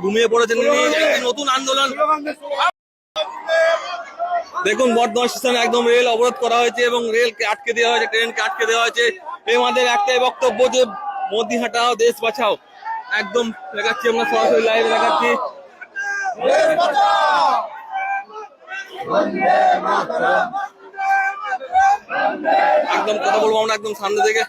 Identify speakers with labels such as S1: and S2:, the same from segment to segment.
S1: ঘুমিয়ে পড়েছেন নতুন আন্দোলন। দেখুন বর্ধমান স্টেশনে একদম রেল অবরোধ করা হয়েছে এবং রেলকে আটকে দেওয়া হয়েছে, ট্রেনকে আটকে দেওয়া হয়েছে। আমাদের একটাই বক্তব্য যে মোদি হাটাও দেশ বাঁচাও। একদম দেখাচ্ছি, আমরা সরাসরি লাইভে দেখাচ্ছি। একদম কথা বলবো আমরা একদম সামনে থেকে।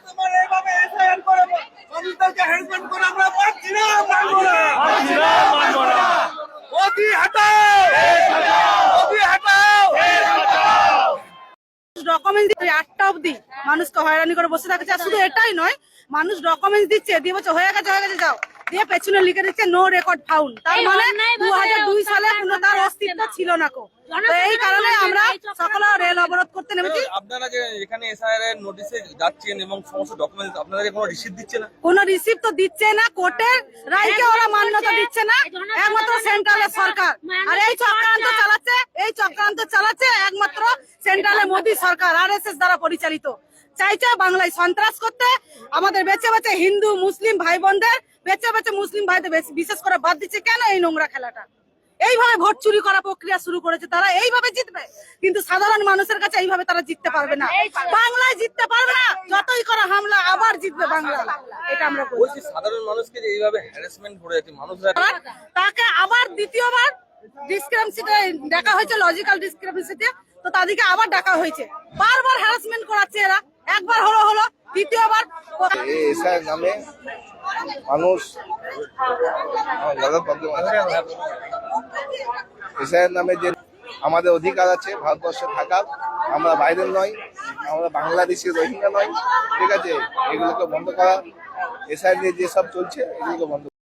S2: ডকুমেন্টস 8টা অবধি মানুষকে হয়রানি করে বসে থাকছে। আর শুধু এটাই নয়, মানুষ ডকুমেন্টস দিচ্ছে, দিয়ে বলছে হয়ে গেছে যাও, দিয়ে পেছনে লিখে দিচ্ছে নো রেকর্ড ফাউন্ড। তার মানে 2002 সালে কোনো তার অস্তিত্ব ছিল না। তো এই কারণে আমরা সকলে রেল অবরোধ করতে নেমেছি।
S1: আপনারা যে এখানে এসআইআর এর নোটিশে যাচ্ছেন এবং সমস্ত ডকুমেন্টস আপনাদের কোনো রিসিপ্ট দিচ্ছে না?
S2: কোনো রিসিপ্ট তো দিচ্ছে না, কোর্টের রায়কে ওরা মান্যতা দিচ্ছে না, একমাত্র সেন্ট্রালের সরকার। আর এই চক্রান্ত চালাচ্ছে একমাত্র সেন্ট্রালে মোদী সরকার, আরএসএস দ্বারা পরিচালিত। চাইছে বাংলায় সন্ত্রাস করতে, আমাদের বেঁচে বেঁচে হিন্দু মুসলিম ভাই বোনদের বেঁচে বেঁচে মুসলিম ভাইদের বিশেষ করে বাদ দিচ্ছে। কেন এই নোংরা খেলাটা? এইভাবে ভোট চুরি করা প্রক্রিয়া শুরু করেছে তারা, এইভাবে জিতবে। কিন্তু সাধারণ মানুষের কাছে এইভাবে তারা জিততে পারবে না, বাংলায় জিততে পারবে না। যতই করা হামলা আবার জিতবে বাংলা, এটা আমরা বলছি।
S1: সাধারণ মানুষকে যে এইভাবে হ্যারাসমেন্ট করে যাচ্ছে মানুষরা,
S2: তাকে আবার দ্বিতীয়বার ডিসক্রিমিনেশনে ডাকা হয়েছে, লজিক্যাল ডিসক্রিমিনেশনে। তো তাদেরকে আবার ডাকা হয়েছে, বারবার হ্যারাসমেন্ট করাচ্ছে এরা। একবার হলো দ্বিতীয়বার
S3: এসআইআর নামে মানুষ এসআইআর নামে যে আমাদের অধিকার আছে ভারতবর্ষে থাকার, আমরা বাইরের নয়, আমরা বাংলাদেশি রোহিঙ্গা নয়, ঠিক আছে? এগুলোকে বন্ধ করা, এসআইআর নিয়ে যেসব চলছে এগুলোকে বন্ধ